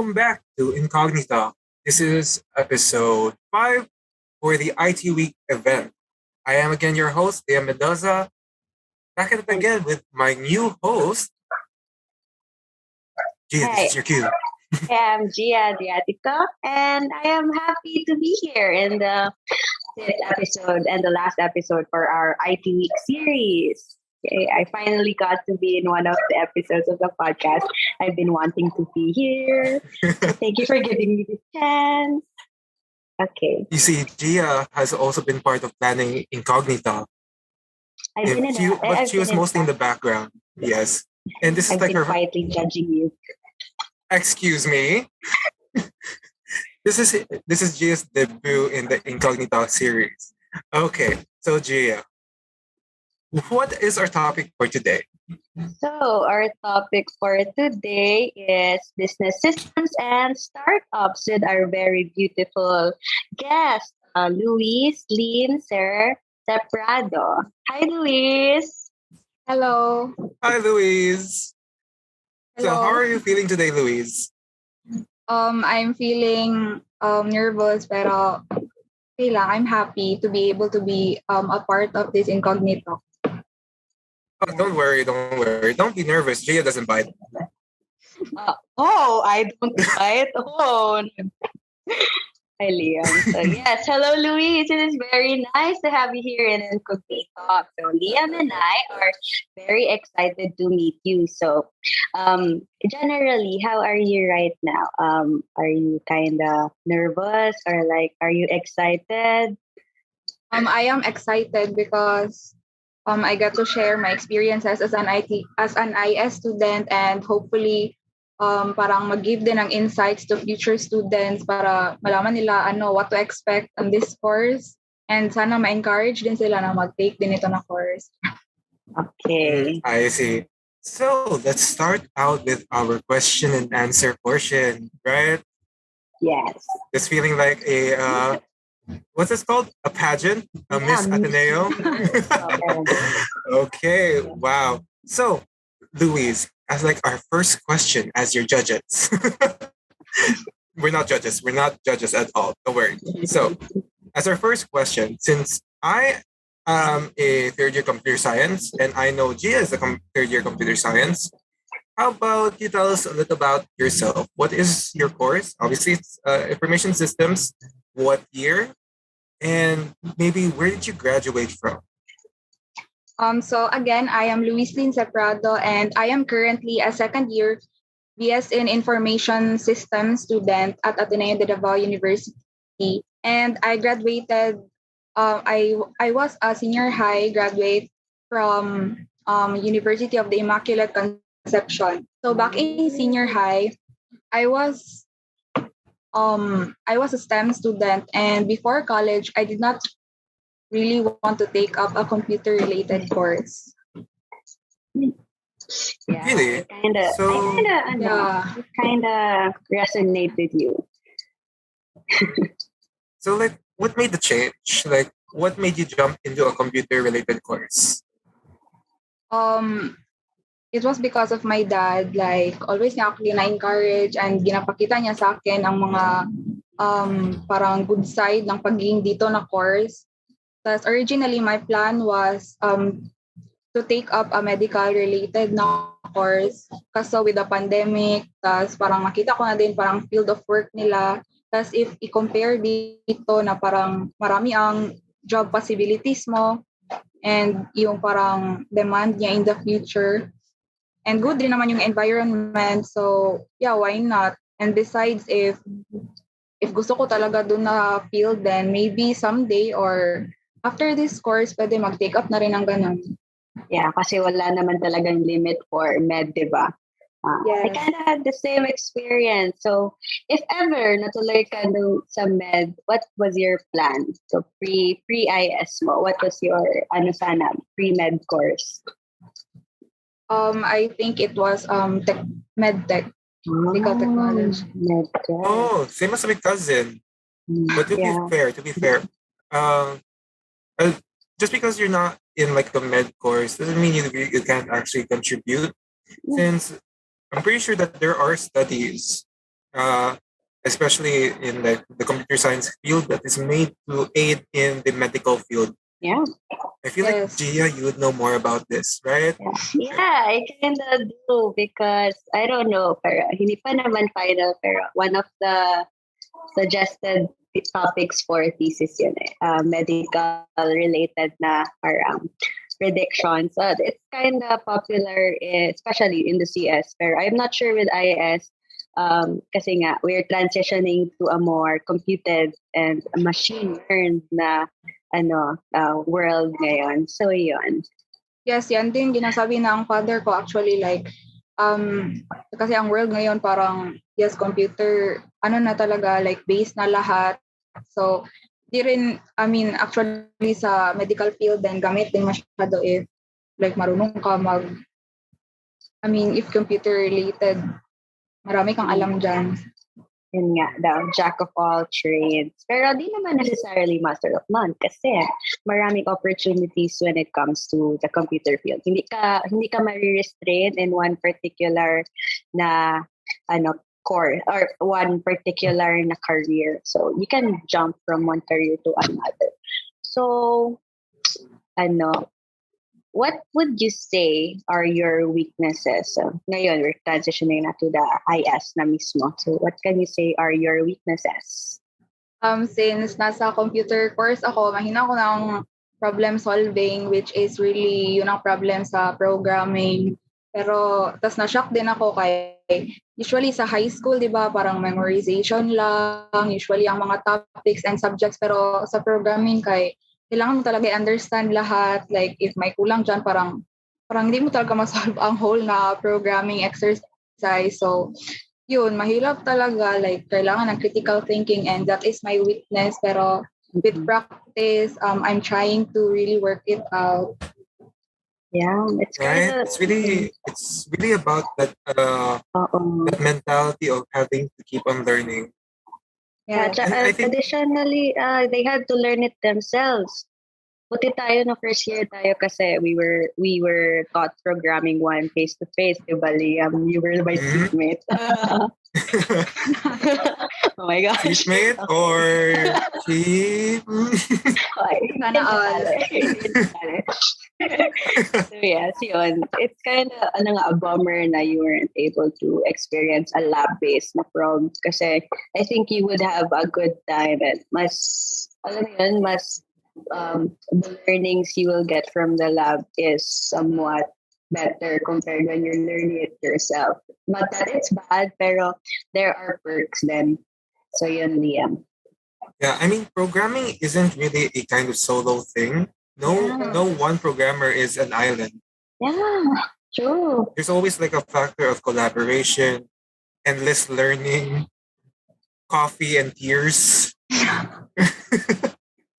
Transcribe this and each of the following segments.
Welcome back to Incognitalk. This is episode 5 for the IT Week event. I am again your host, 𝗘𝗽𝗀, back at it again with my new host. Gia, Hi, this is your cue. I'm Gia Adriatico, and I am happy to be here in the fifth episode and the last episode for our IT Week series. Okay, I finally got to be in one of the episodes of the podcast. I've been wanting to be here. So thank you for giving me this chance. Okay, You see, Gia has also been part of planning Incognitalk, but I've she been was in mostly in the fact, background. Yes. And this is I've like been her, quietly judging you. excuse me. This is Gia's debut in the Incognitalk series. Okay, so Gia, what is our topic for today? So, our topic for today is business systems and startups with our very beautiful guest, Louise Lynne Seprado. Hi, Louise. Hello. Hi, Louise. So, how Hello. are you feeling today, Louise? I'm feeling nervous pero okay lang. I'm happy to be able to be a part of this incognito. Oh, don't worry, don't worry. Don't be nervous. Gia doesn't bite. I don't bite. Oh, hi, Liam. So, yes, hello, Louise. It is very nice to have you here in Incognitalk. So, Liam and I are very excited to meet you. So, generally, how are you right now? Are you kind of nervous or are you excited? I am excited because I got to share my experiences as an IS student, and hopefully parang mag-give din ng insights to future students para malaman nila what to expect on this course, and sana ma-encourage din sila na mag-take din ito na course. Okay. I see. So, let's start out with our question and answer portion, right? Yes. Just feeling like a, what's this called? A pageant? A Miss Miss Ateneo? Okay, wow. So, Louise, as like our first question as your judges. We're not judges. We're not judges at all. Don't worry. So, as our first question, since I am a third year computer science and I know Gia is a third year computer science, how about you tell us a little about yourself? What is your course? Obviously, it's information systems. What year? And maybe where did you graduate from? So again, I am Louise Lynne Seprado, and I am currently a second year BS in Information Systems student at Ateneo de Davao University. And I graduated, I was a senior high graduate from University of the Immaculate Conception. So back in senior high, I was a STEM student, and before college, I did not really want to take up a computer-related course. Yeah, Really? So, Yeah. it kind of resonate with you. so like, what made the change? Like, what made you jump into a computer-related course? It was because of my dad. Like, always niya ako na-encourage and ginapakita niya sa akin ang mga parang good side ng pagiging dito na course. Tapos originally, my plan was to take up a medical-related na course. Kaso with the pandemic, tapos parang makita ko na din parang field of work nila. Tapos if i-compare dito na parang marami ang job possibilities mo and yung parang demand niya in the future. And good din naman yung environment. So, yeah, why not? And besides, if gusto ko talaga doon na field, then maybe someday or after this course, pwede mag-take up na rin ng ganun. Yeah, kasi wala naman talagang limit for med, di ba? I Yes. kind of had the same experience. So, if ever natuloy ka sa med, what was your plan? So, pre-IS mo, what was your pre-med course? I think it was medtech, medical technology. Medtech. Oh, same as my cousin. But to Yeah. be fair, uh, just because you're not in like a med course doesn't mean you can't actually contribute. Since I'm pretty sure that there are studies especially in like the computer science field that is made to aid in the medical field. Yeah. I feel like Gia, you would know more about this, right? Yeah, I kind of do because I don't know, pero hindi pa naman final, pero one of the suggested topics for thesis yun medical related na parang predictions. It's kind of popular, especially in the CS, pero I'm not sure with IS kasi nga we're transitioning to a more computed and machine learned na world ngayon. So yun. Yes, yan din ginasabi ng father ko actually like kasi ang world ngayon parang yes computer na talaga like base na lahat. So di rin actually sa medical field din gamit din masyado if like marunong ka if computer related marami kang alam dyan. Yun nga daw, jack of all trades. Pero di naman necessarily master of none kasi maraming opportunities when it comes to the computer field. Hindi ka ma-restrain in one particular na core or one particular na career. So you can jump from one career to another. So what would you say are your weaknesses? Ngayon, we're transitioning na to the IS na mismo. So what can you say are your weaknesses? Since nasa computer course ako, mahina ko ng problem solving, which is really yun ang problem sa programming. Pero, tas na-shock din ako kay, usually sa high school, di ba, parang memorization lang, usually ang mga topics and subjects, pero sa programming kay, kailangan mo talaga i-understand lahat. Like, if may kulang dyan, parang hindi mo talaga ma-solve ang whole na programming exercise. So, yun, mahirap talaga. Like, kailangan ng critical thinking and that is my weakness. Pero with practice, I'm trying to really work it out. Yeah, it's right. It's really about that that mentality of having to keep on learning. Yeah, additionally, they had to learn it themselves. Buti tayo na first year tayo kasi we were taught programming one face to face, diba, Liam? You were my seatmate. Oh my gosh. Seatmate or cheap? Sana all. So yes, yun. It's kind of a bummer na you weren't able to experience a lab-based na prom kasi I think you would have a good time and the learnings you will get from the lab is somewhat better compared when you're learning it yourself. Not that it's bad, pero there are perks then. So yun, Liam. Yeah, programming isn't really a kind of solo thing. No one programmer is an island. Yeah, true. There's always like a factor of collaboration, endless learning, coffee and tears.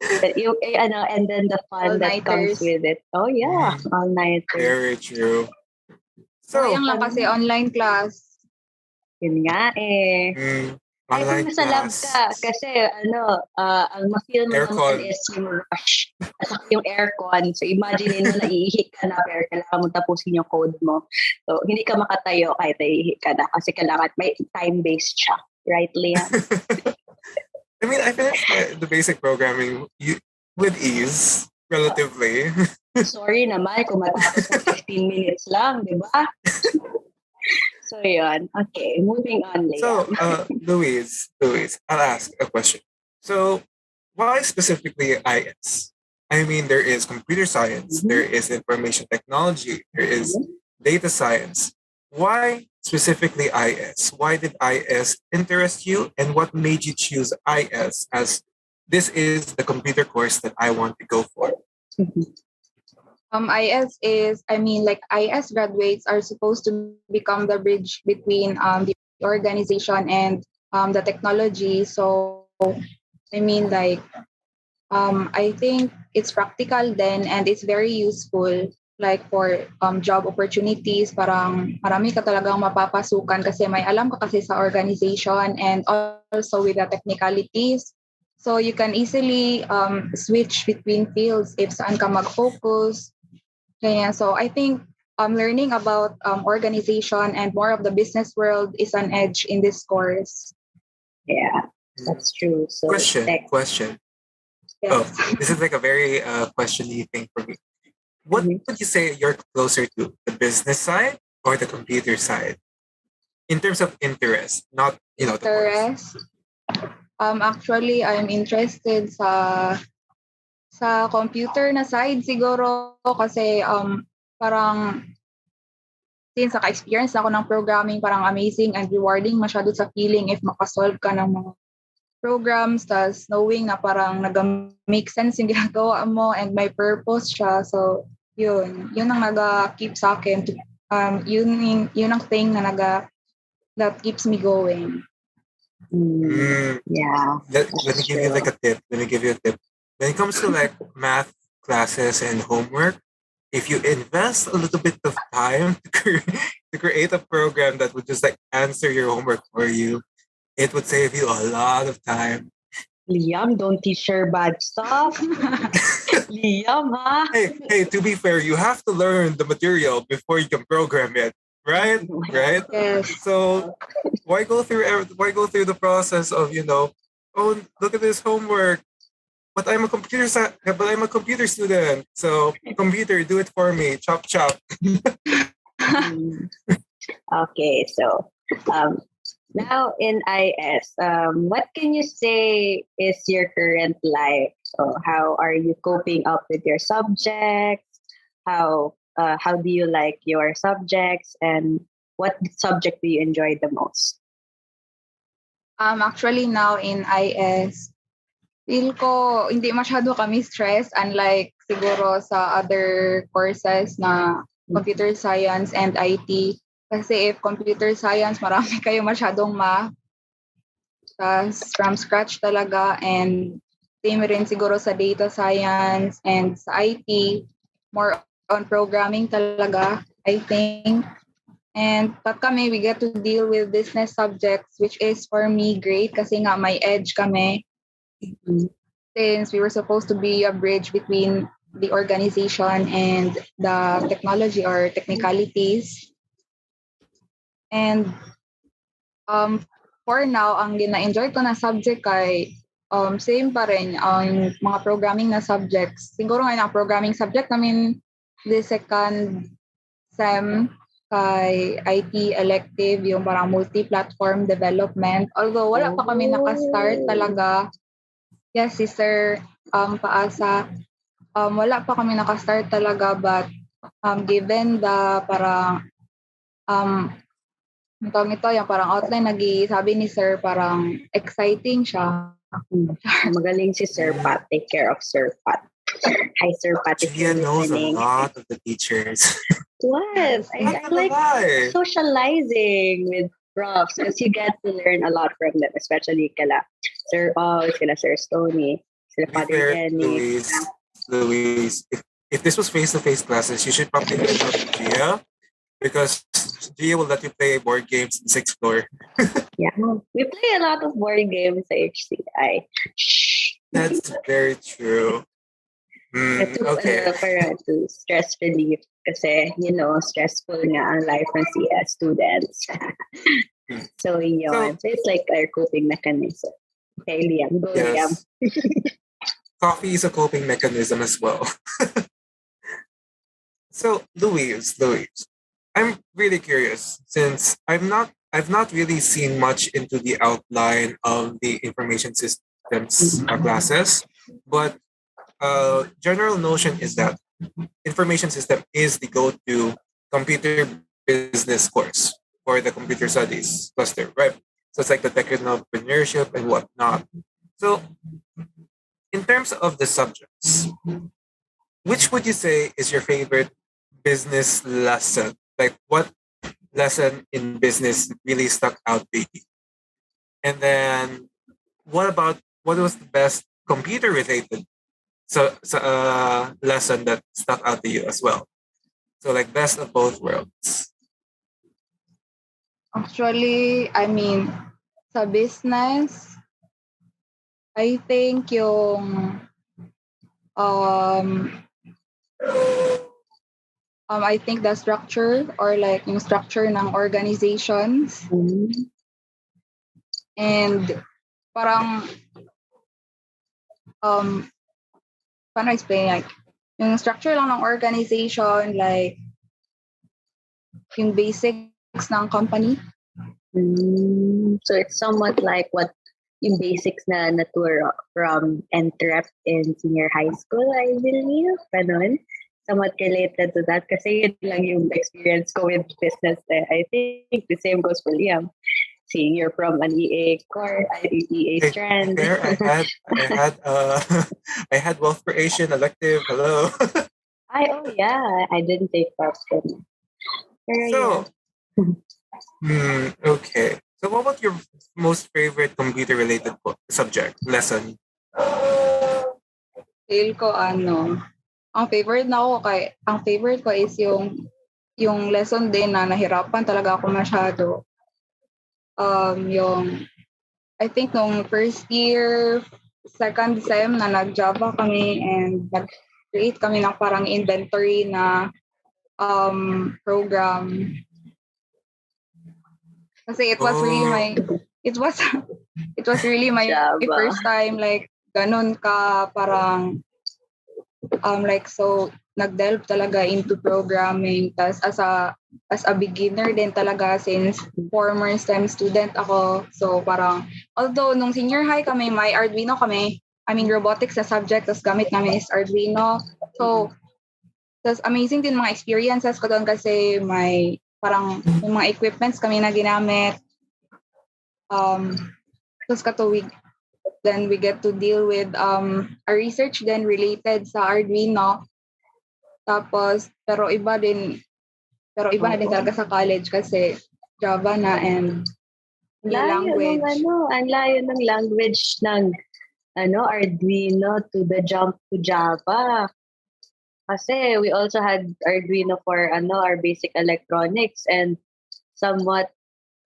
And then the fun that comes with it. Oh yeah, all night. Very true. So, yung lang kasi online class. Yun nga online class. Nasa lab ka kasi ang ma-feel mo naman is yung rush at yung aircon. So imagine mo na iihi ka na pero kailangan mo tapusin yung code mo. So hindi ka makatayo kahit iihi ka na kasi kailangan may time-based siya. Right, Liam? I finished the basic programming with ease, relatively. Sorry naman kung matapos na 15 minutes lang, di ba? So, yun. Okay, moving on, Liam. So, Louise, I'll ask a question. So, why specifically IS? There is computer science, there is information technology, there is data science. Why specifically IS? Why did IS interest you? And what made you choose IS as this is the computer course that I want to go for? IS is, IS graduates are supposed to become the bridge between the organization and the technology. So, I think it's practical then and it's very useful like for job opportunities. Parang marami ka talagang mapapasukan kasi may alam ka kasi sa organization and also with the technicalities. So you can easily switch between fields if saan ka mag-focus. Kaya, so I think learning about organization and more of the business world is an edge in this course. Yeah, that's true. So Question. Yes. Oh, this is like a very questiony thing for me. What would you say you're closer to, the business side or the computer side? In terms of interest, not, the course. Actually, I'm interested sa computer na side siguro kasi parang since naka-experience ako ng programming, parang amazing and rewarding masyado sa feeling if makasolve ka ng mga programs, tas knowing na parang nag-make sense yung ginagawa mo and may purpose siya. So, yun ang naga-keep sa akin. Yun ang thing na that keeps me going. Yeah. Let me give you like a tip. Let me give you a tip. When it comes to like math classes and homework, if you invest a little bit of time to create a program that would just like answer your homework for you, it would save you a lot of time. Liam, don't teach her bad stuff. Liam, huh? Hey, to be fair, you have to learn the material before you can program it, right? Right? Yes. So why go through the process of, oh, look at this homework. But I'm a computer student. So computer, do it for me. Chop chop. Okay, so now in IS, what can you say is your current life? So how are you coping up with your subjects? How do you like your subjects, and what subject do you enjoy the most? Actually now in IS, feel ko hindi masyado kami stress unlike siguro sa other courses na computer science and IT. Kasi if computer science, marami kayo masyadong math. Tas from scratch talaga, and same rin siguro sa data science and sa IT, more on programming talaga, I think. And pag kami, we get to deal with business subjects, which is for me great kasi nga may edge kami. Since we were supposed to be a bridge between the organization and the technology or technicalities. And for now, ang gina-enjoy ko na subject ay same pa rin ang mga programming na subjects. Siguro ngayon ang programming subject namin the second sem kay IT elective, yung parang multi-platform development. Although wala pa kami naka-start talaga. Yes, si Sir Paasa. Wala pa kami naka-start talaga, but given the parang yung parang outline sabi ni Sir parang exciting siya. Magaling si Sir Pat. Take care of Sir Pat. Hi, Sir Pat. Gia knows a lot of the teachers. What? I like socializing with profs because you get to learn a lot from them, especially kala Sir Oz, kala Sir Stoney, sila Father Jenny. Louise, if this was face-to-face classes, you should probably learn out of Gia, because Gia will let you play board games in 6th floor. Yeah, we play a lot of board games at HCI. That's very true. Okay. Para to stress relief kasi, stressful nga ang life ng CS students. So, yun. So, it's like our coping mechanism. Okay, Liam. Go, yes. Liam. Coffee is a coping mechanism as well. So, Louise, I'm really curious, since I've not really seen much into the outline of the information systems classes, but general notion is that information system is the go-to computer business course for the computer studies cluster, right? So it's like the tech entrepreneurship and whatnot. So in terms of the subjects, which would you say is your favorite business lesson? Like, what lesson in business really stuck out to you? And then what was the best computer related lesson that stuck out to you as well? So like best of both worlds. Actually, I mean, sa business, I think yung I think the structure or like yung structure ng organizations and parang paano explain like yung structure lang ng organization, like yung basics ng company. So it's somewhat like what yung basics na natura from Entrep in senior high school, I believe. Ganon. Somewhat related to that kasi yun lang yung experience ko with business. I think the same goes for Liam. Seeing you're from an EA core, EA strand. There, I had wealth creation elective. Hello. I didn't take that. So, okay. So, what was your most favorite computer-related subject lesson? Feel ko ang favorite ko is yung lesson din na nahirapan talaga ako masyado. Yung I think nung first year, second sem na nag-Java kami and nag-create kami ng parang inventory na program. Kasi it was really my first time like ganun ka parang like so nag-delve talaga into programming. Tas as a beginner din talaga since former STEM student ako. So parang although nung senior high kami may Arduino kami, robotics na subject, tas gamit namin is Arduino. So tas amazing din mga experiences ko doon kasi may parang yung mga equipments kami na ginamit. Tas katuwig then we get to deal with a research then related sa Arduino. Tapos pero iba na din talaga sa college kasi Java na and language. Ang layo ng language ng Arduino to the jump to Java. Kasi we also had Arduino for our basic electronics and somewhat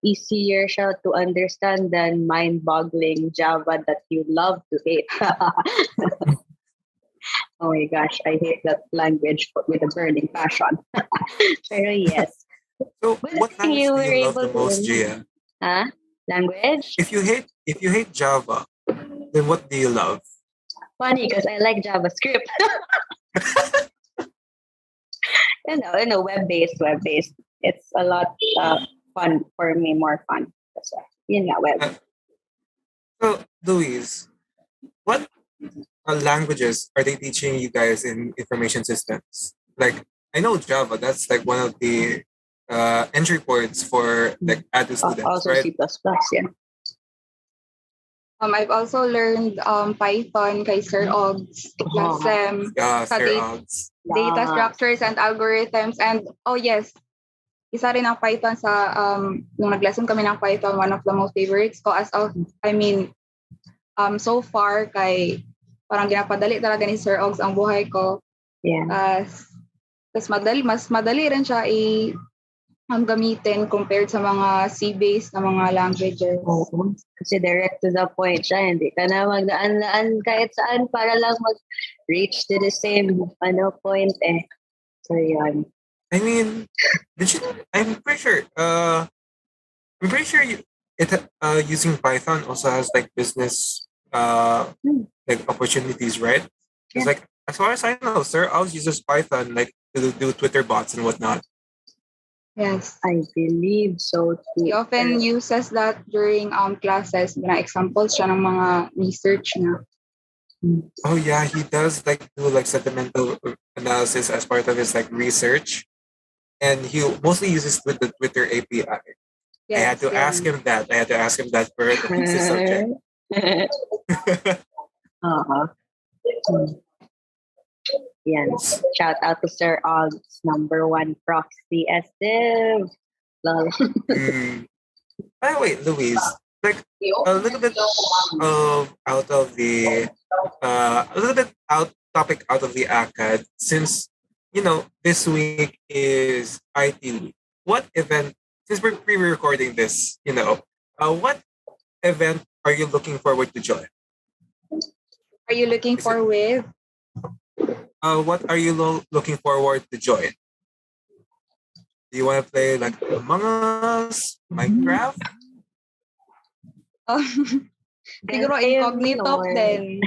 easier siya to understand than mind-boggling Java that you love to hate. Oh my gosh, I hate that language with a burning passion. Pero yes. So, what language do you love the most, Gia? Language? If you hate Java, then what do you love? Funny, because I like JavaScript. Web-based. It's a lot fun for me, more fun. So, web. So, Louise, what languages are they teaching you guys in information systems? Like, I know Java, that's like one of the entry points for like ADU students, also right? C++, yeah. I've also learned Python kay Sir Ogs, Sir Ogs. Data structures and algorithms. And yes, isa rin ang Python sa nung nag-lesson kami ng Python, one of the most favorites ko so far kay parang ginapadali talaga ni Sir Ogs ang buhay ko. Yeah. Tas mas madali rin siya gamitin compared sa mga C-based na mga languages. Kasi direct to the point siya. Hindi ka na magdaan-daan kahit saan para lang mag-reach to the same point eh. So, yan. I mean, I'm pretty sure using Python also has like business like opportunities, right? It's like as far as I know, Sir Ogs uses Python like to do Twitter bots and whatnot. Yes, I believe so too. He often uses that during classes. Examples siya ng mga research na. Oh yeah, he does like do like sentimental analysis as part of his like research, and he mostly uses with the Twitter API. Yes, I had to ask him that for the thesis subject. Yes. Shout out to Sir Ogs, number one proxy SDiv. Lol. By the way, Louise, like a little bit topic out of the ACAD, since this week is IT week. What event, since we're pre-recording this, what event are you looking forward to join? Are you looking forward? What are you looking forward to join? Do you want to play like Among Us, Minecraft? Siguro Incognitalk din.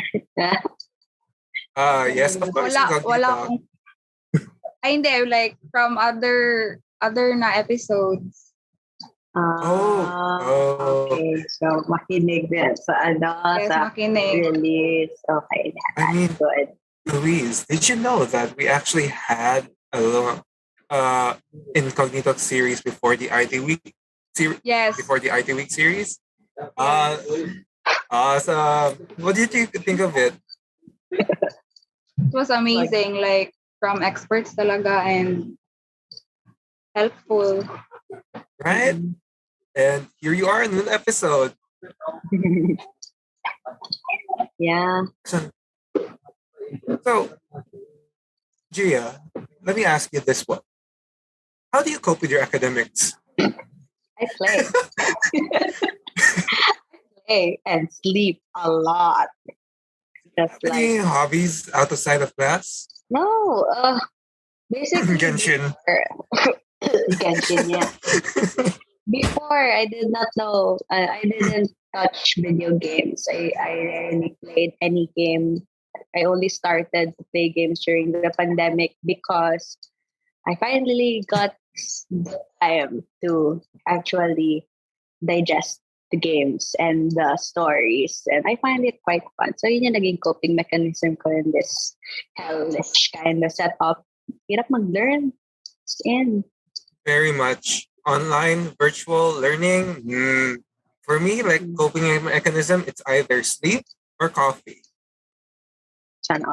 Yes, of course. Wala Incognitalk. akong, hindi, like from other na episodes. Okay. So, makinig din sa sa makinig. release. Okay. I mean, good. Louise, did you know that we actually had a little Incognitalk series before the IT Week series? Yes. Before the IT Week series? Awesome. What did you think of it? It was amazing, like from experts talaga and helpful. Right? And here you are in an episode. Yeah. So, Gia, let me ask you this one. How do you cope with your academics? I play. Play and sleep a lot. Just Any hobbies outside of class? No, basically Genshin. Genshin, yeah. Before, I did not know. I didn't touch video games. I rarely played any game. I only started to play games during the pandemic because I finally got the time to actually digest the games and the stories. And I find it quite fun. So yun yung naging coping mechanism ko in this hellish kind of setup. Hirap mag-learn. It's in. Very much. Online, virtual learning. For me, like coping mechanism, it's either sleep or coffee.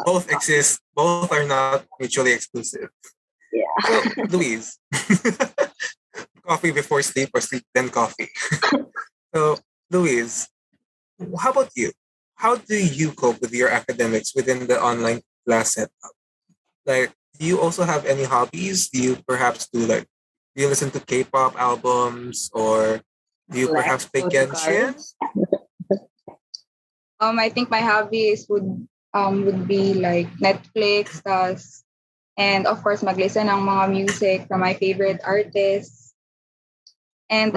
Both exist. Both are not mutually exclusive. Yeah. So, Louise, coffee before sleep or sleep then coffee? So, Louise, how about you? How do you cope with your academics within the online class setup? Like, do you also have any hobbies? Do you perhaps do you listen to K-pop albums, or do you perhaps play Genshin? I think my hobbies would be like Netflix, and of course maglisten ng mga music from my favorite artists. And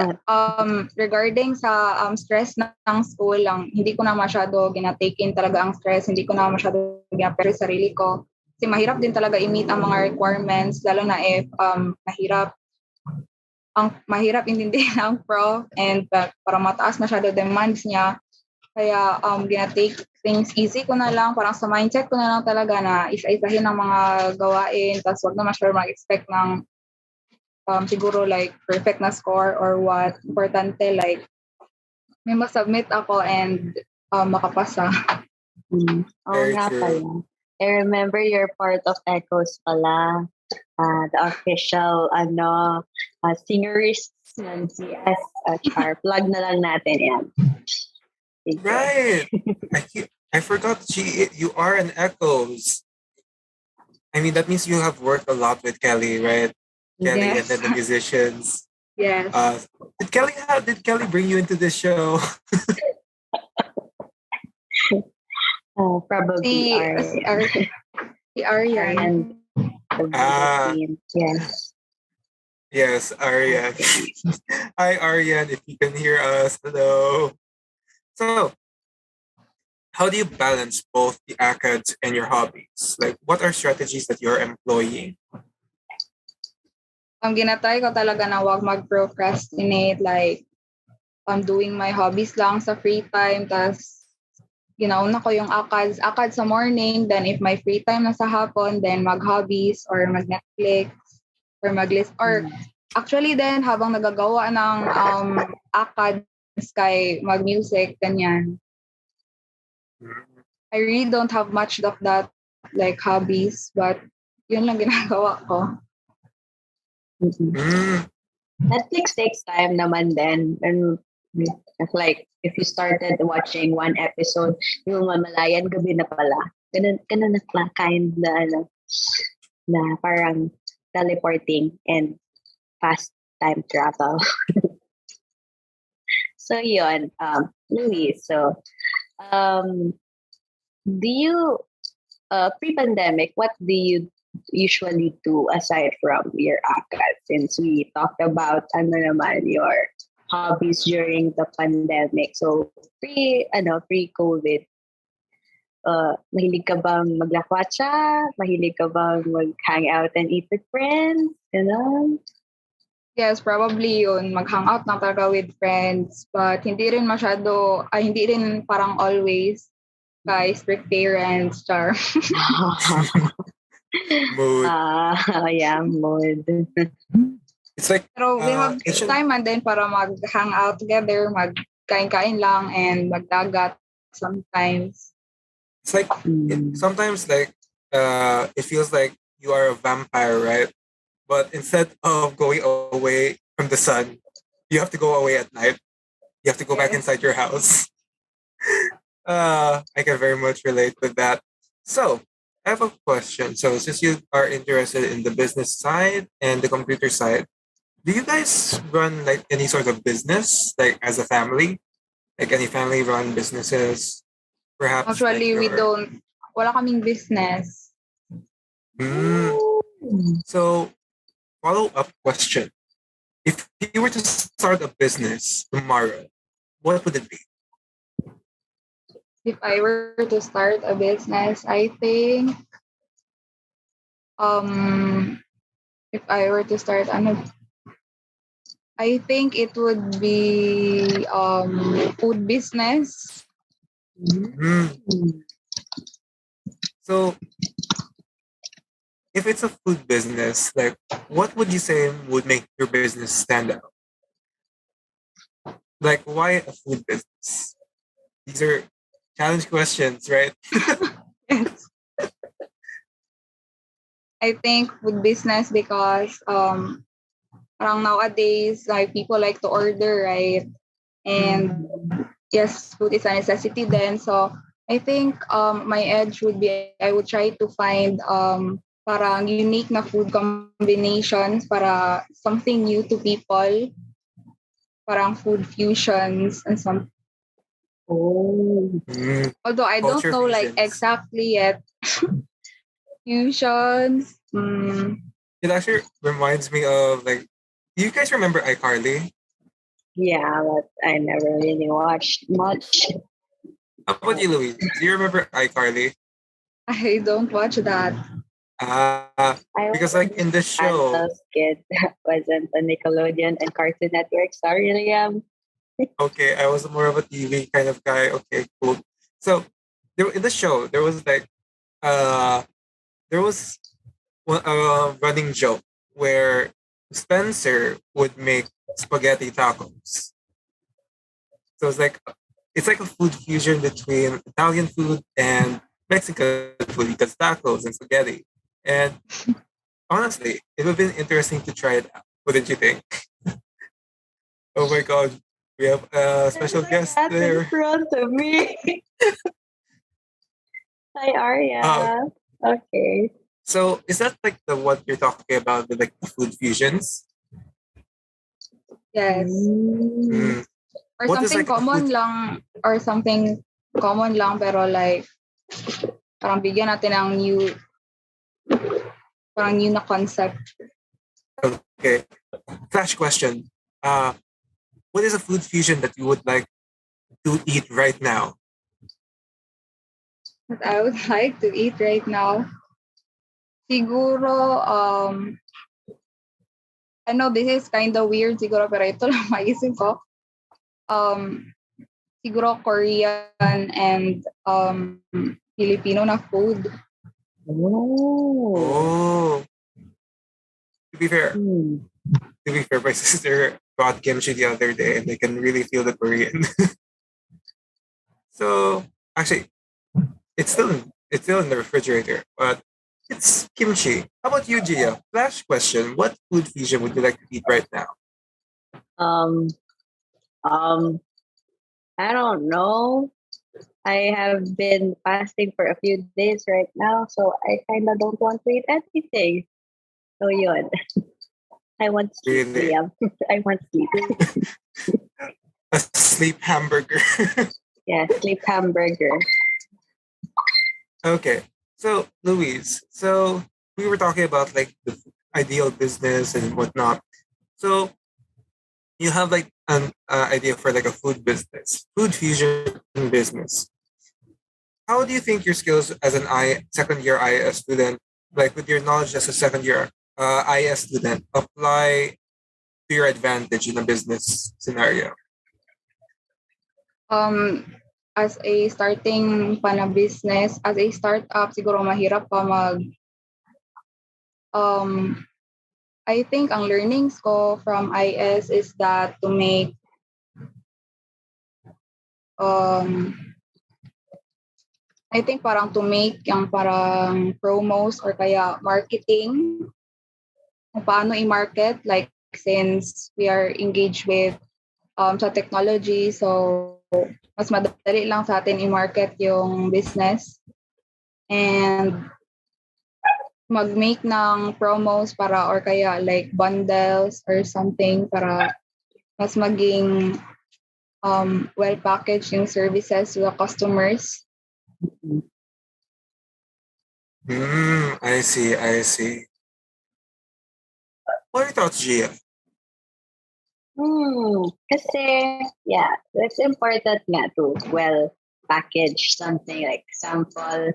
regarding sa stress ng school lang, hindi ko na masyado ginatake in talaga ang stress, hindi ko na masyado gina-pressure sa sarili ko. Kasi mahirap din talaga i-meet ang mga requirements, lalo na if mahirap intindihin ang prof, and para mataas masyado demands niya. Kaya gina-take things easy ko na lang, parang sa mindset ko na lang talaga na isa-isahin ang mga gawain, tapos wag na masyado mag-expect ng siguro like perfect na score or what. Importante like may masubmit ako and makapasa. Nga pala. I remember you're part of Echoes pala. The official singerist ng CS. Plug na lang natin yan. Right. I forgot you are an Echoes. I mean, that means you have worked a lot with Kelly, right? Kelly, yes. And then the musicians. Yes. Did Kelly bring you into this show? Probably Arian. Yes. Yes, Arian. Hi, Arian, if you can hear us. Hello. So, how do you balance both the ACADS and your hobbies? Like, what are strategies that you're employing? Ginatry ko talaga na wag mag-procrastinate. Like, I'm doing my hobbies lang sa free time. Tas, ginauna ko yung ACADS sa morning. Then, if my free time na sa hapon, then mag-hobbies or mag-Netflix or mag-list. Or, actually then, habang nagagawa ng ACADS kay mag-music, ganyan. I really don't have much of that, like, hobbies. But, yun lang ginagawa ko. Netflix takes time naman din. And like, if you started watching one episode, yung mamalayan, gabi na pala. Ganun na kind na parang teleporting and fast time travel. So yun, Louise, so do you, pre-pandemic, what do you usually do aside from your ACAD? Since we talked about your hobbies during the pandemic. So pre-COVID, mahilig ka bang maglakwatsa? Mahilig ka bang mag-hang out and eat with friends? Yes, probably yun. Mag-hangout na talaga with friends. But hindi rin hindi rin parang always kay strict parents, char. Mood. Yeah, mood. It's like, Pero we have time and then para mag-hang out together, mag-kain-kain lang, and magdagat sometimes. It's like, sometimes like, it feels like you are a vampire, right? But instead of going away from the sun, you have to go away at night. You have to go back inside your house. I can very much relate with that. So, I have a question. So, since you are interested in the business side and the computer side, do you guys run like any sort of business, like as a family? Like any family-run businesses? Perhaps. Actually, wala kaming business. So, follow-up question. If you were to start a business tomorrow, what would it be? If I were to start a business, I think if I were to start I think it would be food business. So, if it's a food business, like what would you say would make your business stand out? Like, why a food business? These are challenge questions, right? Yes. I think food business because parang nowadays like people like to order, right? And yes, food is a necessity then. So I think my edge would be I would try to find parang unique na food combinations para something new to people. Parang food fusions and some. Although I don't know like exactly yet. Fusions. It actually reminds me of like, do you guys remember iCarly? Yeah, but I never really watched much. How about you, Louise? Do you remember iCarly? I don't watch that. Because like in the show, I was kid wasn't a Nickelodeon and Cartoon Network. Sorry, Liam. Okay, I was more of a TV kind of guy. Okay, cool. So in the show, there was like there was a running joke where Spencer would make spaghetti tacos. So it's like a food fusion between Italian food and Mexican food because tacos and spaghetti. And honestly, it would have been interesting to try it out, wouldn't you think? Oh my god, we have a special guest there in front of me. Hi, Arya. Okay. So is that like the what you're talking about with like the food fusions? Yes. Or What is, something like, common lang or something common lang pero like parang bigyan natin ng new na concept. Okay. Flash question. What is a food fusion that you would like to eat right now? What I would like to eat right now? Siguro, I know this is kind of weird siguro pero ito lang maisip ko. Siguro Korean and Filipino na food. Oh. To be fair, my sister bought kimchi the other day and they can really feel the Korean. So actually, it's still in the refrigerator, but it's kimchi. How about you, Gia? Flash question: what food fusion would you like to eat right now? I don't know. I have been fasting for a few days right now, so I kind of don't want to eat anything. So yun. I want sleep. Really? Yeah. I want sleep. A sleep hamburger. Yeah, sleep hamburger. Okay. So, Louise, we were talking about like the ideal business and whatnot. So you have like an idea for like a food business, food fusion business. How do you think your skills as an second year IS student, like with your knowledge as a second year IS student, apply to your advantage in a business scenario? As a starting pa na business, as a startup, siguro mahirap pa I think ang learnings ko from IS is that to make I think parang to make yung parang promos or kaya marketing, kung paano i-market, like since we are engaged with sa technology, so mas madali lang sa atin i-market yung business and mag-make ng promos para or kaya like bundles or something para mas maging well-packaged yung services to the customers. I see. What are your thoughts, Gia? Kasi, yeah, it's important nga to well-package something like sample.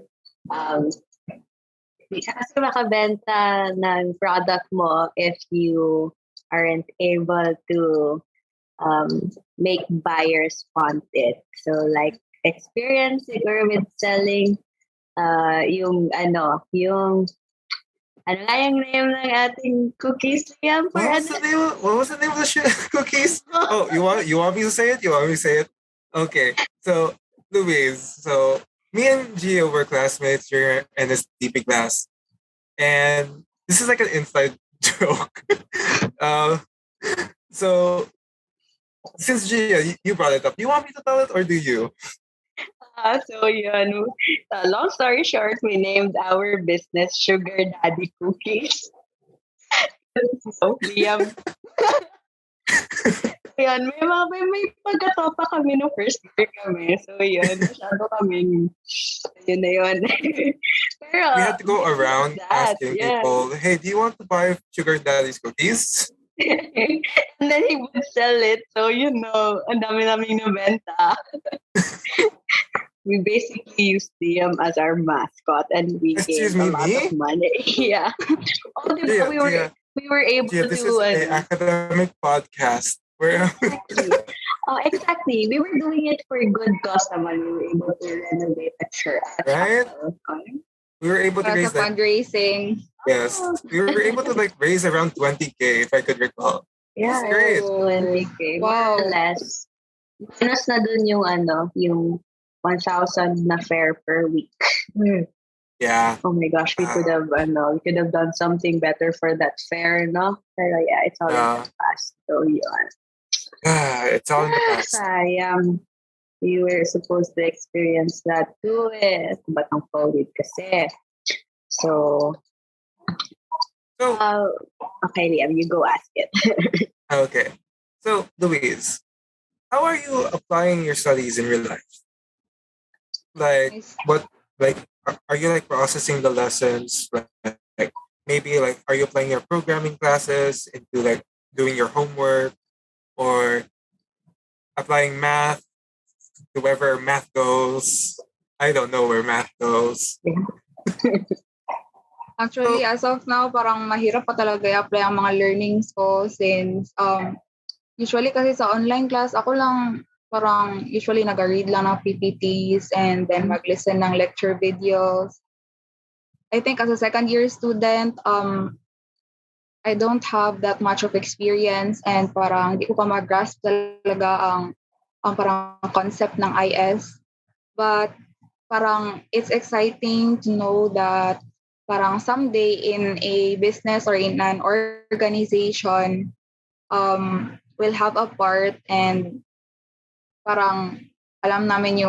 Kasi makabenta ng product mo if you aren't able to make buyers want it. So like experience siguro with selling yung nga yung name ng ating cookies, Liam? What was the name of the cookies? Oh, you want me to say it? Okay. So, Louise, so me and Gio were classmates during NSDP class. And this is like an inside joke. So, since Gio, you brought it up, do you want me to tell it or do you? So yun, long story short, we named our business Sugar Daddy Cookies. So, Liam, yan, may pagkatopa kami no first year kami. So yun, masyado kami, yun na yun. Pero, we had to go around asking people, hey, do you want to buy Sugar Daddy's cookies? And then he would sell it. So, ang dami naming nabenta. We basically used Liam as our mascot and we gained a lot of money. Yeah. We were able to... This is an academic podcast. Exactly. We were doing it for good cause naman. We were able to renovate a church. Right? We were able to raise fundraising. Yes. We were able to raise around 20K if I could recall. Yeah. Great. 20K. Wow. More or less. Minus na dun yung 1,000 na fare per week. Yeah. Oh my gosh, we could have done something better for that fare, no? Pero yeah, it's all in the past. So yeah. It's all in the past. We were supposed to experience that too but ang COVID kasi. So okay, Liam, you go ask it. Okay. So, Louise, how are you applying your studies in real life? Are you processing the lessons? Maybe are you applying your programming classes into doing your homework or applying math to wherever math goes? I don't know where math goes. Actually, as of now, parang mahirap pa talaga i-apply ang mga learnings ko since usually kasi sa online class, ako lang parang usually nag-read lang ng PPTs and then mag-listen ng lecture videos. I think as a second year student, I don't have that much of experience and parang di ko pa mag-grasp talaga ang parang concept ng IS. But parang it's exciting to know that parang someday in a business or in an organization, we'll have a part and parang alam namin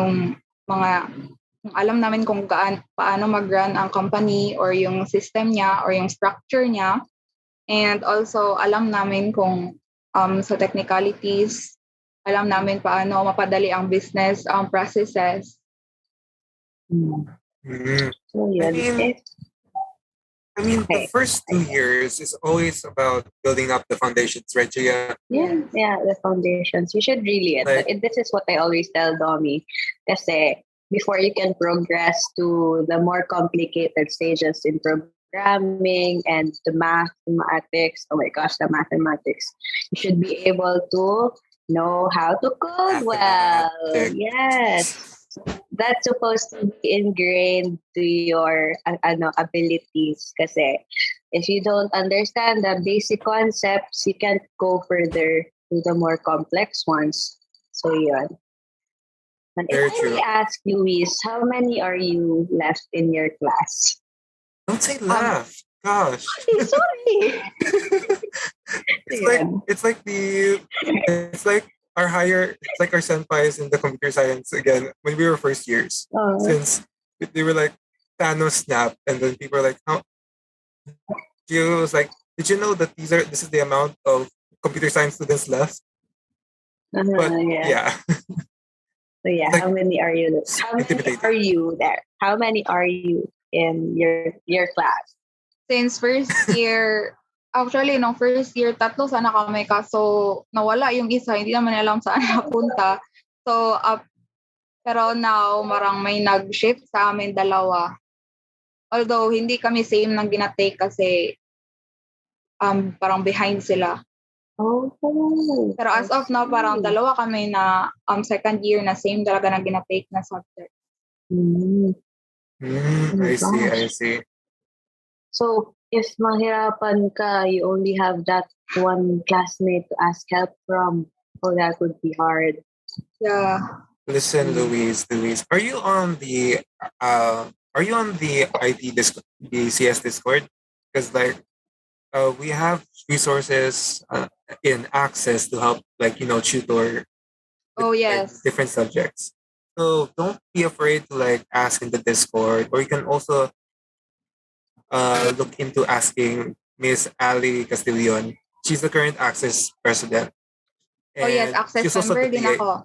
kung paano mag-run ang company or yung system niya or yung structure niya. And also alam namin kung sa technicalities, alam namin paano mapadali ang business processes. So, yeah, I mean, the Okay. first 2 years is always about building up the foundations, right, Gia? Yeah, the foundations. You should really, Like, this is what I always tell Domi. Kasi before you can progress to the more complicated stages in programming and the mathematics, oh my gosh, the mathematics, you should be able to know how to code well. mathematics. Yes. That's supposed to be ingrained to your abilities kasi if you don't understand the basic concepts, you can't go further to the more complex ones. So yun. And Very if I true. may ask, Louise, how many are you left in your class? Don't say laugh. Gosh. Sorry. It's like our senpais in the computer science again when we were first years. Oh. Since they were like Thanos snap, and then people were like, how? Gio was like, did you know that this is the amount of computer science students left? But yeah. So yeah, Like, how many are you? How many are you there? How many are you in your class? Since first year, actually, no, first year, 3 sana kami, kaso nawala yung isa, hindi naman alam saan napunta. So, pero now, marang may nag-shift sa amin 2. Although, hindi kami same ng ginatake kasi parang behind sila. Oh. Pero as of now, parang 2 kami na second year na same talaga na ginatake na subject. I see. So, if mahirapan ka, you only have that one classmate to ask help from. Oh, that would be hard. Yeah. Listen, Louise, are you on the IT Discord, the CS Discord? Because we have resources in access to help, tutor. Oh, yes. Different subjects. So don't be afraid to ask in the Discord, or you can also look into asking Miss Ali Castillon. She's the current Access president. Oh yes, Access she's also member the din DA. ako.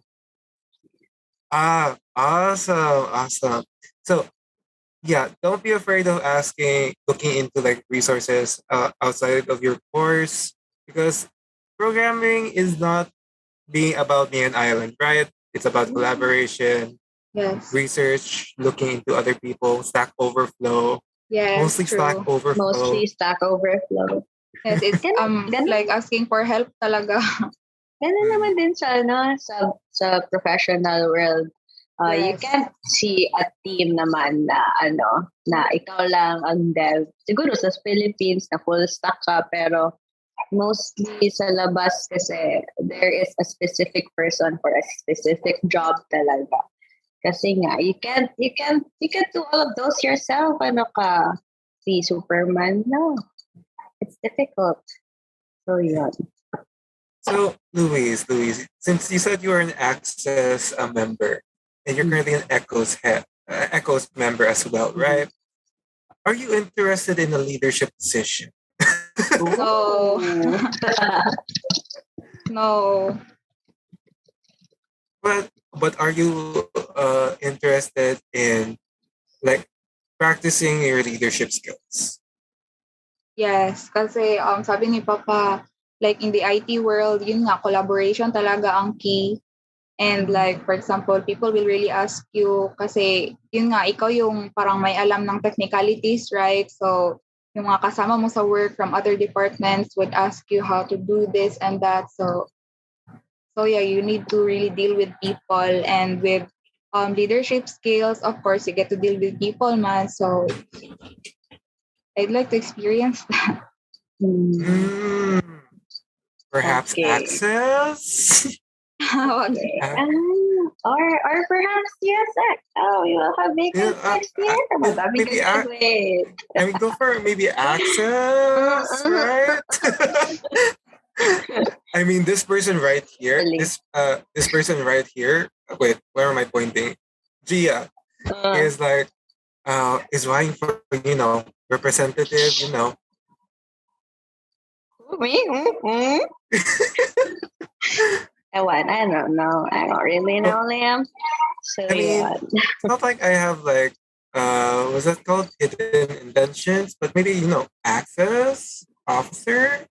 Awesome. So yeah, don't be afraid of looking into resources outside of your course, because programming is not being about being an island, right? It's about collaboration, Yes. research, looking into other people, Stack Overflow. Yes, Mostly true. Stack Overflow. Mostly Stack Overflow. Yes, it's like asking for help talaga. Ganun naman din sa professional world. Yes. You can't see a team naman na ikaw lang ang dev. Siguro sa Philippines na full stack ka, pero mostly sa labas kasi there is a specific person for a specific job talaga. Kasi nga, you can't do all of those yourself. Si Superman? No. It's difficult. So, yeah. So, Louise, since you said you are an Access member, and you're currently an Echoes member as well, right? Are you interested in a leadership position? No. No. But are you interested in practicing your leadership skills? Yes, kasi sabi ni Papa, in the IT world, yun nga, collaboration talaga ang key. And for example, people will really ask you kasi yun nga, ikaw yung parang may alam ng technicalities, right? So, yung mga kasama mo sa work from other departments would ask you how to do this and that. So yeah, you need to really deal with people, and with leadership skills, of course, you get to deal with people, man. So I'd like to experience that. Perhaps Access? Okay. Or perhaps CSX. Oh, you will have vacancies next year. I mean, go for maybe Access, right? I mean, this person right here. This person right here. Wait, where am I pointing? Gia is is vying for representative. Me? I don't know. I don't really know, Liam. So I mean, it's not like I have was that called hidden intentions? But maybe, access officer?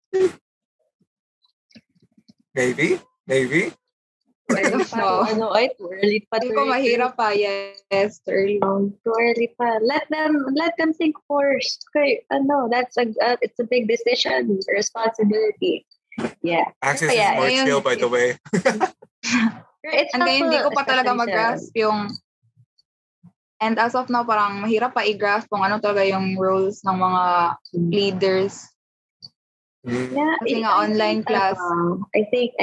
Maybe. Too early pa. No. Too early pa. Hindi ko mahirap pa. Yes, too early. Too early pa. Let them think first. Okay, it's a big decision, responsibility. Yeah. Access is more chill, by the way. It's and ngayon, hindi ko pa talaga especially mag-grasp yung... And as of now, parang mahirap pa i-grasp kung ano talaga yung roles ng mga leaders. Yeah, Kasi nga online class. I think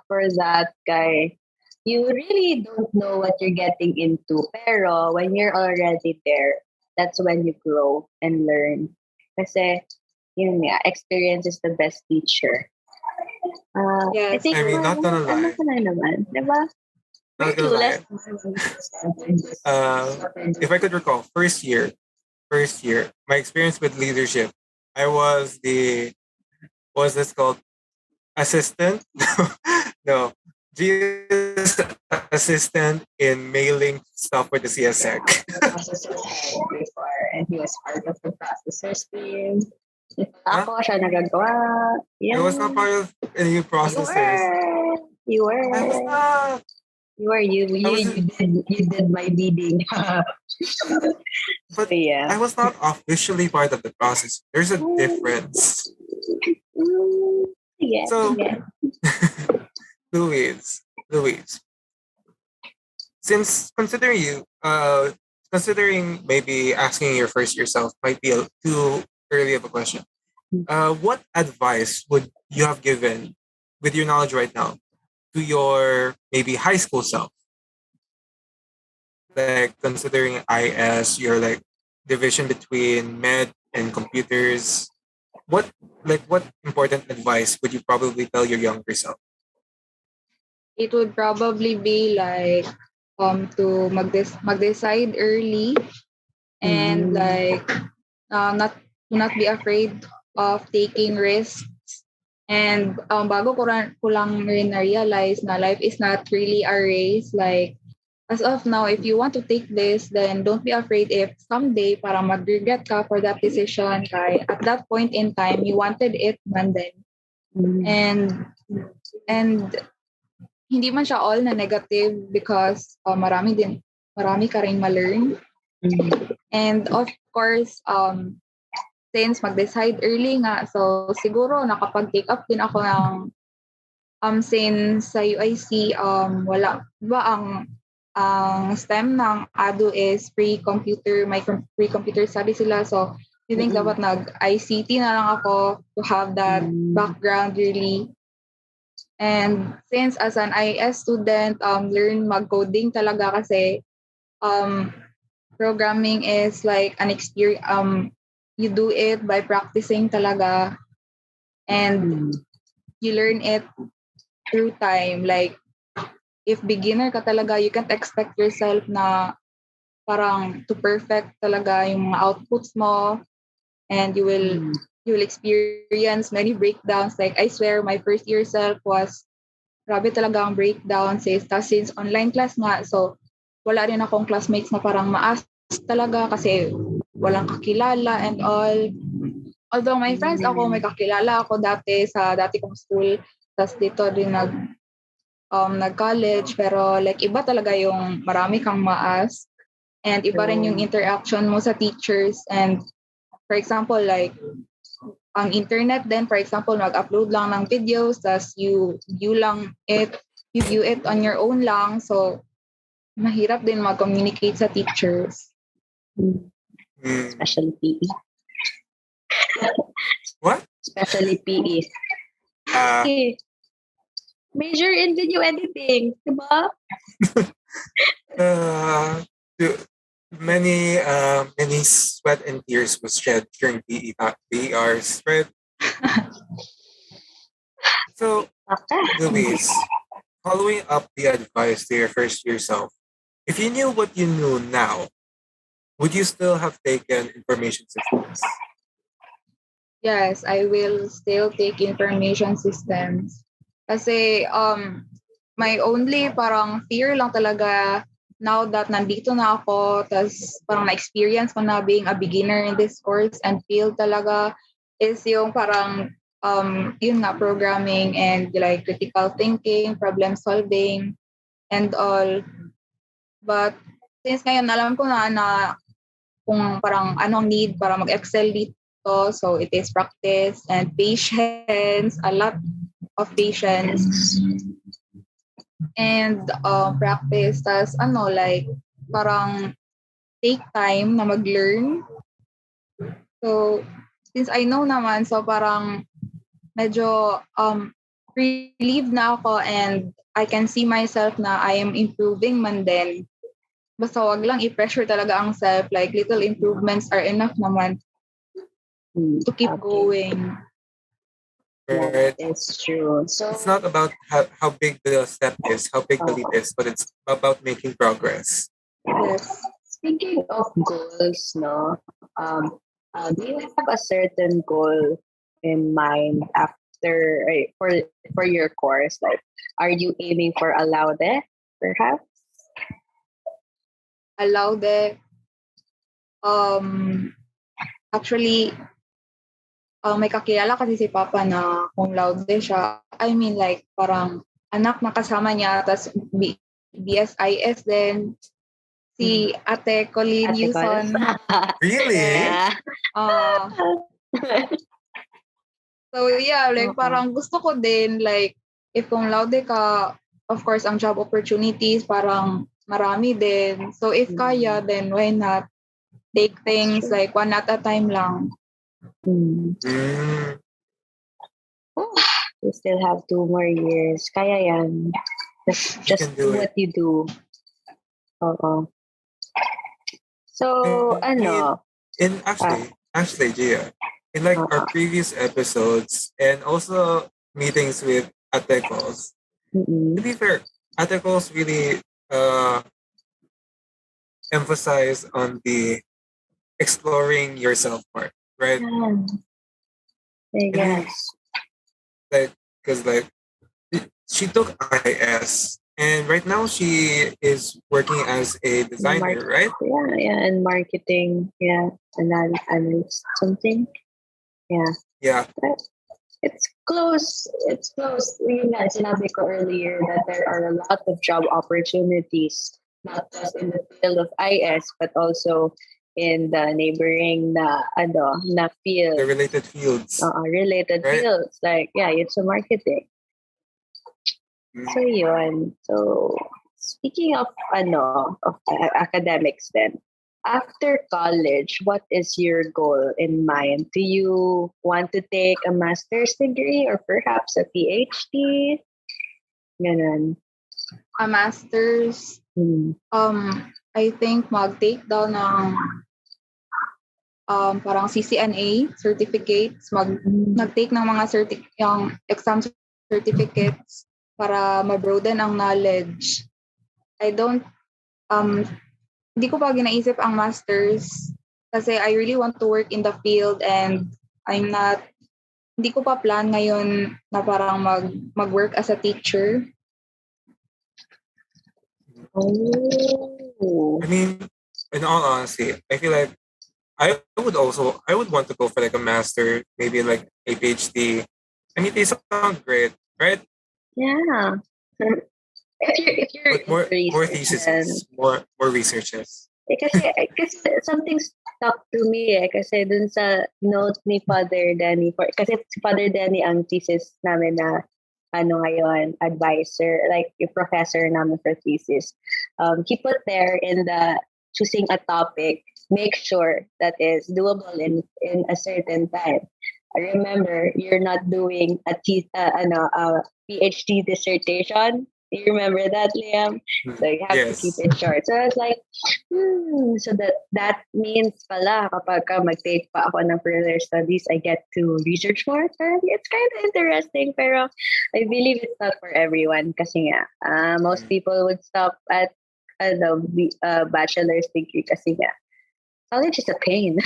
for that guy, you really don't know what you're getting into. Pero when you're already there, that's when you grow and learn. Kasi yun nga, experience is the best teacher. Yes. I think not gonna lie. Naman, diba? Not gonna lie. If I could recall, first year, my experience with leadership, I was what's this called? Assistant? No. GS assistant in mailing stuff for the CSEC. Before, and he was part of the processors team. Ako siya nagagawa. Yeah. I was not part of any processors. You were. I was not. You did my bidding. But yeah. I was not officially part of the process. There's a difference. Yeah. So, yeah. Louise, since considering maybe asking your first yourself might be too early of a question, what advice would you have given with your knowledge right now to your maybe high school self? Like considering IS, your like division between med and computers. What important advice would you probably tell your younger self? It would probably be like to mag-decide early and like not be afraid of taking risks. And bago ko lang rin na-realize na life is not really a race. Like, as of now, if you want to take this, then don't be afraid if someday parang mag-regret ka for that decision. Kaya at that point in time, you wanted it man then. And hindi man siya all na negative because marami ka rin ma-learn. And of course, since mag-decide early nga, so siguro nakapag-take up din ako ng since sa UIC, wala, diba ang STEM ng ADU is pre-computer studies sila. So, I think dapat nag-ICT na lang ako to have that background really. And since as an IS student, learn mag-coding talaga kasi programming is like an experience. You do it by practicing talaga, and you learn it through time. Like, if beginner ka talaga, you can't expect yourself na parang to perfect talaga yung mga outputs mo, and you will experience many breakdowns. Like, I swear, my first year self was grabe talaga ang breakdowns. Since online class nga, so wala rin akong classmates na parang maas talaga kasi walang kakilala and all. Although my friends ako, may kakilala ako dati sa dati kong school, tas dito din nag-college, pero like iba talaga yung marami kang maas and iba rin yung interaction mo sa teachers. And for example, like ang internet then, for example, mag-upload lang ng videos, tas you view it on your own lang, so mahirap din mag-communicate sa teachers. Especially PE. What? Especially PE. Major in video editing, diba? Many sweat and tears was shed during PE hours, right? So, Louise, following up the advice to your first year self, if you knew what you know now, would you still have taken information systems? Yes, I will still take information systems. Kasi my only parang fear lang talaga now that nandito na ako, tas parang na-experience ko na being a beginner in this course and field talaga is yung parang yun nga, programming and like critical thinking, problem solving, and all. But since ngayon alam ko na kung parang anong need para mag-excel dito, so it is practice and patience, a lot of patience and practice. Tas like parang take time na mag-learn. So since I know naman, so parang medyo relieved na ako and I can see myself na I am improving man din. Basta wag lang i-pressure talaga ang self. Like, little improvements are enough naman to keep going. Right. It's true. So It's not about how big the step is, how big the leap is, but it's about making progress. Yes. speaking of goals, no, do you have a certain goal in mind after for your course? Like, are you aiming for a laude, perhaps? Laude, actually, may kakilala kasi si Papa na kung laude siya. I mean, like, parang anak na kasama niya, tas BSIS din. Si Ate Colleen Yuson. Really? Yeah. So yeah, like parang gusto ko din, like, if kung laude ka, of course, ang job opportunities parang marami din. So if kaya, then why not take things like one at a time lang. We still have 2 more years. Kaya yan. Just do what you do. So, In actually, Gia, in like our previous episodes and also meetings with Ate Calls, to be fair, Ate Calls really emphasize on the exploring yourself part, right? Yes. Like, because like she took IS, and right now she is working as a designer, right? Yeah, and marketing, and something. Yeah. But it's close. It's close. Yun nga, sinabi ko earlier that there are a lot of job opportunities, not just in the field of IS, but also in the neighboring na field. The related fields. Fields. Like, it's a marketing. So yun. So speaking of academics then, after college, what is your goal in mind? Do you want to take a master's degree or perhaps a PhD? Ganun. A master's, I think mag-take daw ng parang CCNA certificates, mag-take ng mga yung exam certificates para ma-broaden ang knowledge. Hindi ko pa ginaisip ang masters kasi I really want to work in the field and hindi ko pa plan ngayon na parang mag-work as a teacher. I mean, in all honesty, I feel like I would want to go for like a master, maybe like a PhD. I mean, they sound great, right? Yeah. If you're more theses, more researches. Kasi something stuck to me kasi dun sa note ni Father Danny, kasi si Father Danny ang thesis namin na ngayon, advisor, like yung professor namin for thesis. He put there in the choosing a topic, make sure that is doable in a certain time. I remember you're not doing a PhD dissertation. You remember that, Liam? So you have to keep it short. So I was like, so that means pala kapag mag-take pa ako ng further studies, I get to research more. It's kind of interesting, pero I believe it's not for everyone kasi nga, most people would stop at bachelor's degree kasi nga, college is a pain.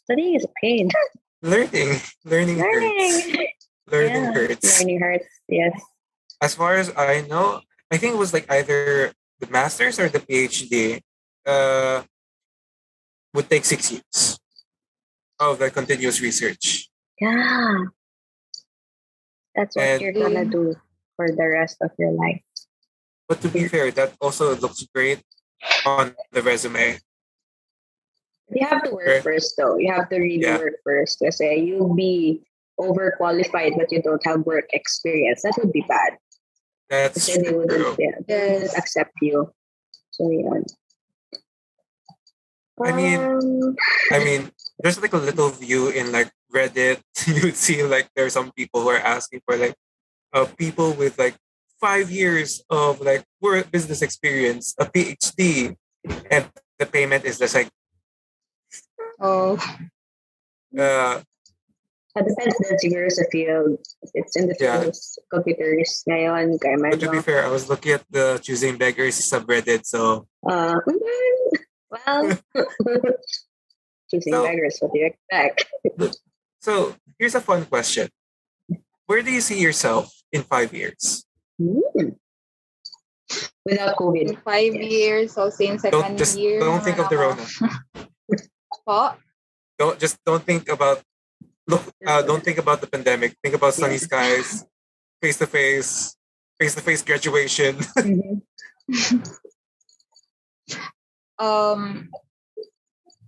Studying is a pain. Learning hurts. Learning hurts. Learning hurts, yes. As far as I know, I think it was like either the master's or the PhD would take 6 years of the continuous research. Yeah. That's what And you're gonna do for the rest of your life. but to be fair, that also looks great on the resume. You have to work Right. first, though. You have to really Yeah. work first. Kasi you'll be overqualified, but you don't have work experience. That would be bad. That's Kasi they true. wouldn't, they wouldn't accept you. So, yeah. I mean, there's like a little view in like Reddit. You would see like there are some people who are asking for like people with like 5 years of like work business experience, a PhD, and the payment is just like Oh, uh It depends din siguro sa field. It's in the Yeah. field of computers ngayon. Kaya but to be medyo, fair, I was looking at the choosing beggars subreddit, so well, choosing So- beggars, what do you expect? so here's a fun question. Where do you see yourself in 5 years? Without COVID. in 5 Yes. years, so since second year. Don't think of the naman Rona. ako. Po? Don't think about don't think about the pandemic. Think about sunny skies, face to face graduation. Mhm.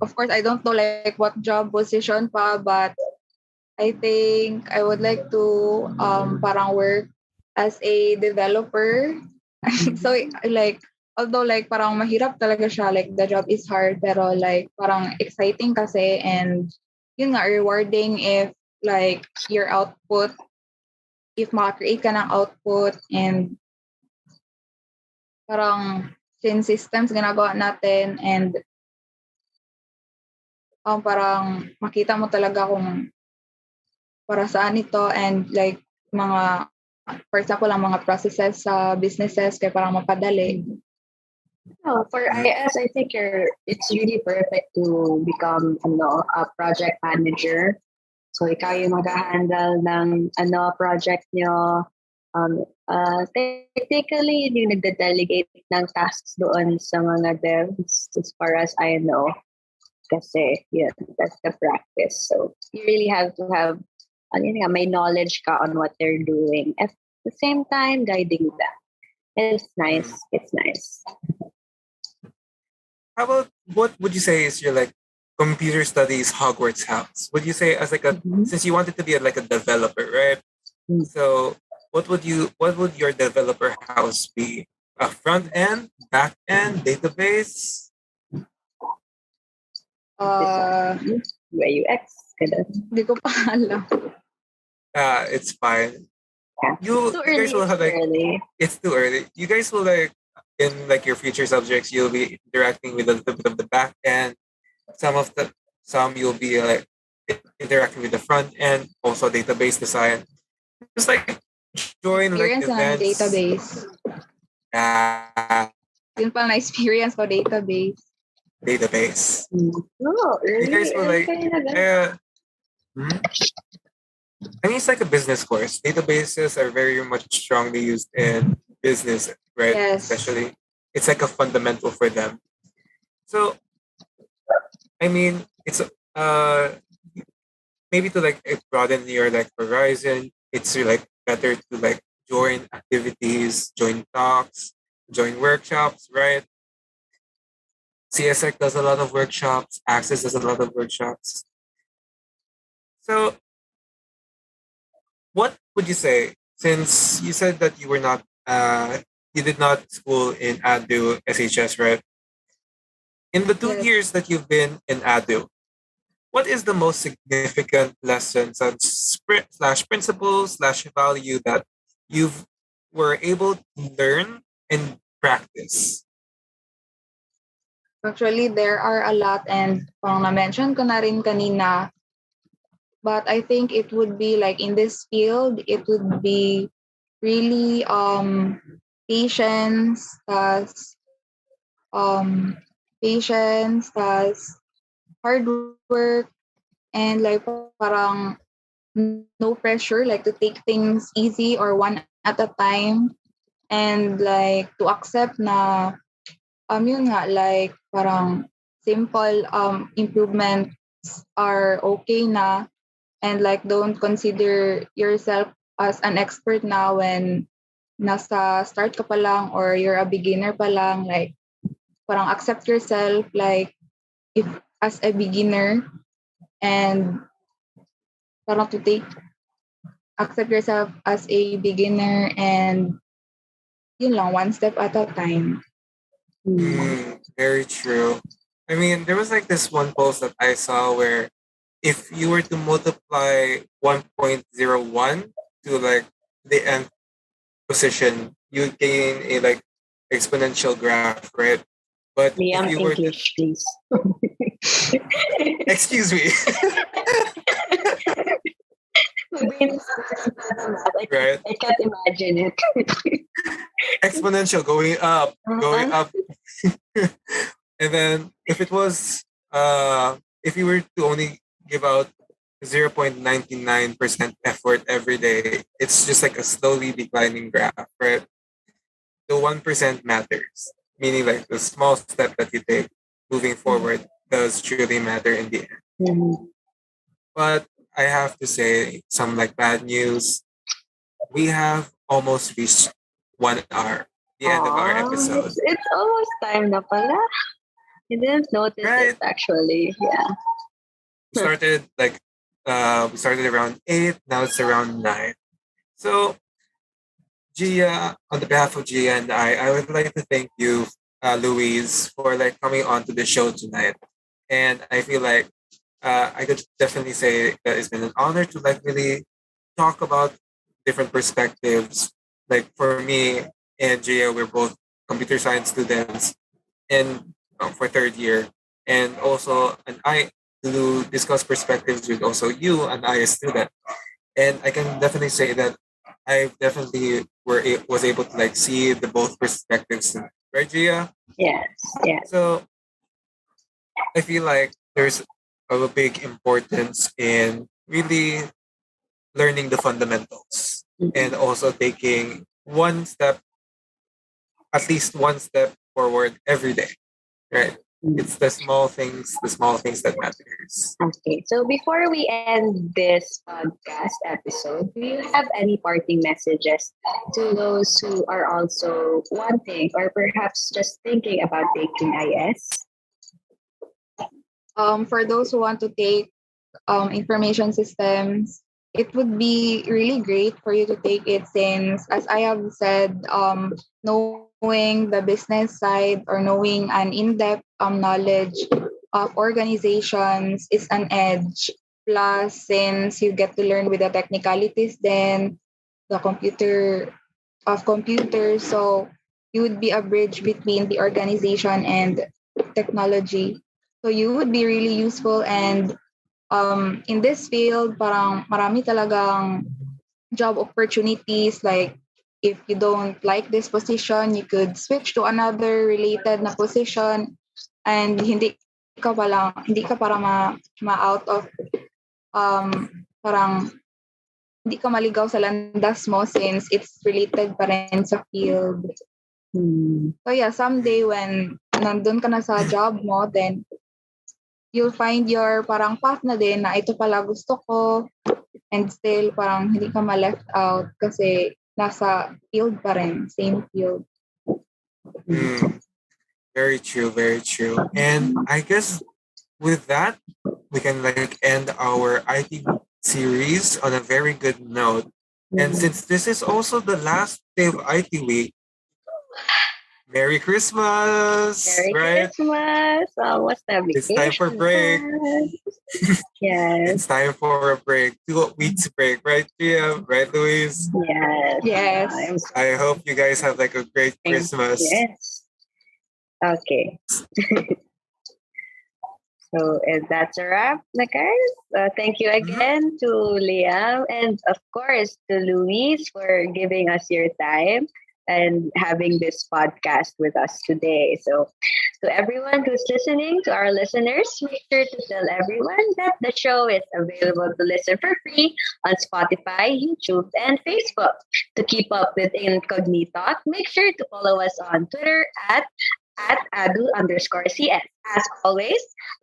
Of course, I don't know like what job position pa, but I think I would like to parang work as a developer. So like although like parang mahirap talaga siya, like the job is hard, pero like parang exciting kasi, and yun nga, rewarding if like your output, if maka-create ka ng output, and parang since systems ginagawa natin, and parang makita mo talaga kung para saan ito, and like mga, for example, ang mga processes sa businesses kaya parang mapadali. Oh, for IS, I think it's really perfect to become a project manager. So ikaw yung mag-handle ng project nyo. Technically, yun yung nagde-delegate ng tasks doon sa mga devs, as far as I know. Kasi, that's the practice. So you really have to have may knowledge ka on what they're doing. At the same time, guiding them. It's nice. It's nice. How about, what would you say is your like computer studies Hogwarts house? Would you say as like a since you wanted to be like a developer, right? Mm. So what would your developer house be? A front end, back end, database? UI UX. Hindi ko pa alam. It's fine. Yeah. You guys will have like early. it's too early. You guys will like in like your future subjects, you'll be interacting with a little bit of the back end. Some you'll be like interacting with the front end, also database design. Just like join like Experience na ng events. database. Yun pa na experience ko, database. Database. Oh, You guys will like Hmm? I mean, it's like a business course. Databases are very much strongly used in business, right? Yes. Especially, it's like a fundamental for them. So, I mean, it's maybe to like broaden your like horizon. It's like better to like join activities, join talks, join workshops, right? CSEC does a lot of workshops. Access does a lot of workshops. So, what would you say, since you said that you were not you did not school in ADU SHS, right? In the 2 Yes. years that you've been in ADU, what is the most significant lessons and slash principles slash value that you were able to learn and practice? Actually, there are a lot, and parang na-mention ko na rin kanina, but I think it would be like in this field, it would be really patience, tas hard work, and like parang no pressure, like to take things easy or one at a time, and like to accept na yun nga, like, parang simple improvements are okay na, and like, don't consider yourself as an expert now when nasa start ka pa lang or you're a beginner pa lang. Like, parang accept yourself, like, if as a beginner, and parang accept yourself as a beginner, and yun lang, one step at a time. Very true. I mean, there was like this one post that I saw where if you were to multiply 1.01 to like the nth position, you gain a like exponential graph, right? But if Liam, you were to, English, please. excuse me, My brain is I right? I can't imagine it. Exponential going Uh-huh. up. And then if you were to only give out 0.99% effort every day, it's just like a slowly declining graph, right? The 1% matters, meaning like the small step that you take moving forward does truly matter in the end. Mhm. But I have to say some like bad news. We have almost reached 1 hour, the end of our Aw, episode. it's almost time na pala. I didn't notice it Right? actually. Yeah. Started like we started around 8, now it's around 9. So Gia, on the behalf of Gia and I would like to thank you, Louise, for like coming on to the show tonight. And I feel like I could definitely say that it's been an honor to like really talk about different perspectives. Like for me and Gia, we're both computer science students and for third year, and also and I to discuss perspectives with also you and I a student. And I can definitely say that I definitely was able to like see the both perspectives, right, Gia? Yes. Yes. So I feel like there's a big importance in really learning the fundamentals and also taking one step, at least one step forward every day, right? It's the small things that matters. Okay, so before we end this podcast episode, do you have any parting messages to those who are also wanting or perhaps just thinking about taking IS? For those who want to take information systems, it would be really great for you to take it, since, as I have said, knowing the business side or knowing an in-depth knowledge of organizations is an edge. Plus, since you get to learn with the technicalities, then the computers, so you would be a bridge between the organization and technology. So you would be really useful, and in this field, parang marami talagang job opportunities. Like, if you don't like this position, you could switch to another related na position, and hindi ka para ma out of parang hindi ka maligaw sa landas mo, since it's related pa rin sa field. So yeah, someday when nandun ka na sa job mo, then you'll find your parang path na din na ito pala gusto ko, and still parang hindi ka ma-left out kasi nasa field pa rin, same field. Very true, very true. And I guess with that, we can like end our IT series on a very good note. And since this is also the last day of IT week, Merry Christmas, Merry right? Christmas! Almost a vacation. It's time for break. Yes. It's time for a break. 2 weeks break, right, Gia? Right, Louise? Yes. Yes. I hope you guys have like a great Christmas. Yes. Okay. So that's a wrap, guys. Thank you again to Liam and of course to Louise for giving us your time and having this podcast with us today. So to everyone who's listening, to our listeners, make sure to tell everyone that the show is available to listen for free on Spotify, YouTube, and Facebook. To keep up with Incognitalk, make sure to follow us on Twitter at at adu_cs. As always,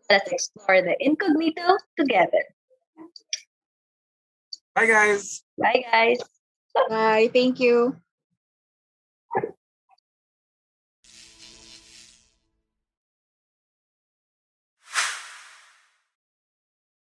let's explore the incognito together. Bye, guys. Bye, guys. Bye. Thank you.